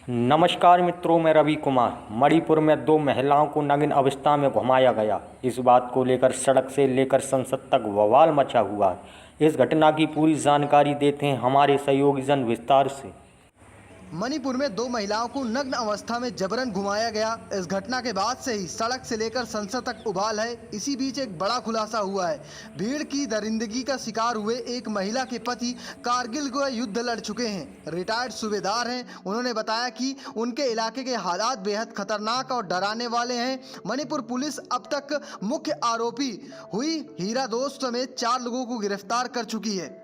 नमस्कार मित्रों, मैं रवि कुमार। मणिपुर में दो महिलाओं को नग्न अवस्था में घुमाया गया। इस बात को लेकर सड़क से लेकर संसद तक बवाल मचा हुआ है। इस घटना की पूरी जानकारी देते हैं हमारे सहयोगी जन विस्तार से। मणिपुर में दो महिलाओं को नग्न अवस्था में जबरन घुमाया गया। इस घटना के बाद से ही सड़क से लेकर संसद तक उबाल है। इसी बीच एक बड़ा खुलासा हुआ है। भीड़ की दरिंदगी का शिकार हुए एक महिला के पति कारगिल को युद्ध लड़ चुके हैं, रिटायर्ड सूबेदार हैं। उन्होंने बताया कि उनके इलाके के हालात बेहद खतरनाक और डराने वाले हैं। मणिपुर पुलिस अब तक मुख्य आरोपी हुई हीरा दोस्त समेत 4 लोगों को गिरफ्तार कर चुकी है।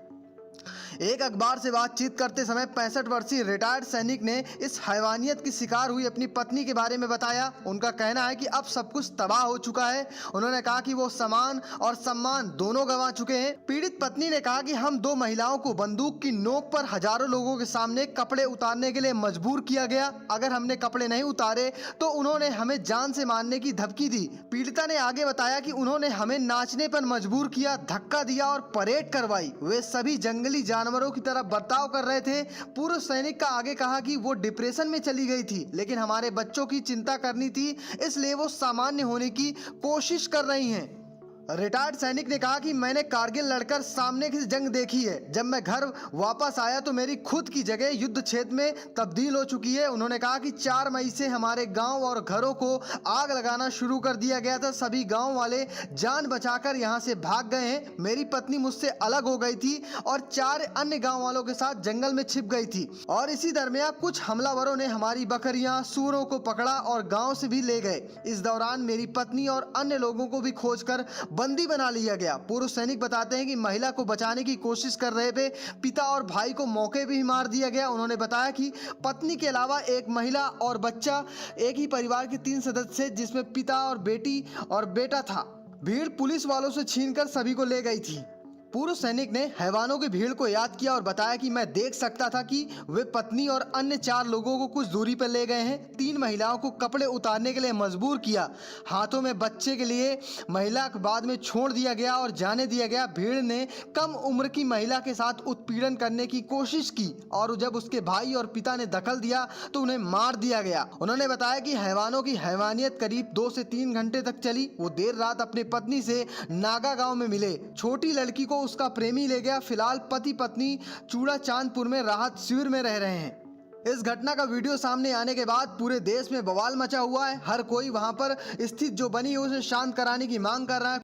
एक अखबार से बातचीत करते समय 65 वर्षीय रिटायर्ड सैनिक ने इस हैवानियत की शिकार हुई अपनी पत्नी के बारे में बताया। उनका कहना है कि अब सब कुछ तबाह हो चुका है। उन्होंने कहा कि वो सामान और सम्मान दोनों गंवा चुके हैं। पीड़ित पत्नी ने कहा कि हम दो महिलाओं को बंदूक की नोक पर हजारों लोगों के सामने कपड़े उतारने के लिए मजबूर किया गया। अगर हमने कपड़े नहीं उतारे तो उन्होंने हमें जान से मारने की धमकी दी। पीड़िता ने आगे बताया कि उन्होंने हमें नाचने पर मजबूर किया, धक्का दिया और परेड करवाई। वे सभी जंगली जानवरों की तरह बर्ताव कर रहे थे। पूर्व सैनिक का आगे कहा कि वो डिप्रेशन में चली गई थी, लेकिन हमारे बच्चों की चिंता करनी थी, इसलिए वो सामान्य होने की कोशिश कर रही हैं। रिटायर्ड सैनिक ने कहा कि मैंने कारगिल लड़कर सामने की जंग देखी है। जब मैं घर वापस आया तो मेरी खुद की जगह युद्ध क्षेत्र में तब्दील हो चुकी है। उन्होंने कहा कि 4 मई से हमारे गांव और घरों को आग लगाना शुरू कर दिया गया था। सभी गांव वाले जान बचाकर यहां से भाग गए हैं। मेरी पत्नी मुझसे अलग हो गई थी और 4 अन्य गांव वालों के साथ जंगल में छिप गई थी। और इसी दरमियान कुछ हमलावरों ने हमारी बकरियां, सूअरों को पकड़ा और गांव से भी ले गए। इस दौरान मेरी पत्नी और अन्य लोगों को भी खोजकर बंदी बना लिया गया। पूर्व सैनिक बताते हैं कि महिला को बचाने की कोशिश कर रहे थे पिता और भाई को मौके पे ही मार दिया गया। उन्होंने बताया कि पत्नी के अलावा एक महिला और बच्चा, एक ही परिवार के 3 सदस्य जिसमें पिता और बेटी और बेटा था। भीड़ पुलिस वालों से छीनकर सभी को ले गई थी। पूर्व सैनिक ने हैवानों की भीड़ को याद किया और बताया कि मैं देख सकता था कि वे पत्नी और अन्य 4 लोगों को कुछ दूरी पर ले गए हैं। 3 महिलाओं को कपड़े उतारने के लिए मजबूर किया, हाथों में बच्चे के लिए महिला को बाद में छोड़ दिया गया और जाने दिया गया। भीड़ ने कम उम्र की महिला के साथ उत्पीड़न करने की कोशिश की और जब उसके भाई और पिता ने दखल दिया तो उन्हें मार दिया गया। उन्होंने बताया कि हैवानों की हैवानियत करीब 2 से 3 घंटे तक चली। वो देर रात अपनी पत्नी से नागा गांव में मिले। छोटी लड़की को उसका प्रेमी ले गया। फिलहाल पति पत्नी चूड़ा चांदपुर में राहत शिविर में रह रहे हैं। इस घटना का वीडियो सामने आने के बाद पूरे देश में बवाल मचा हुआ है। हर कोई वहां पर स्थित जो बनी है उसे शांत कराने की मांग कर रहा है।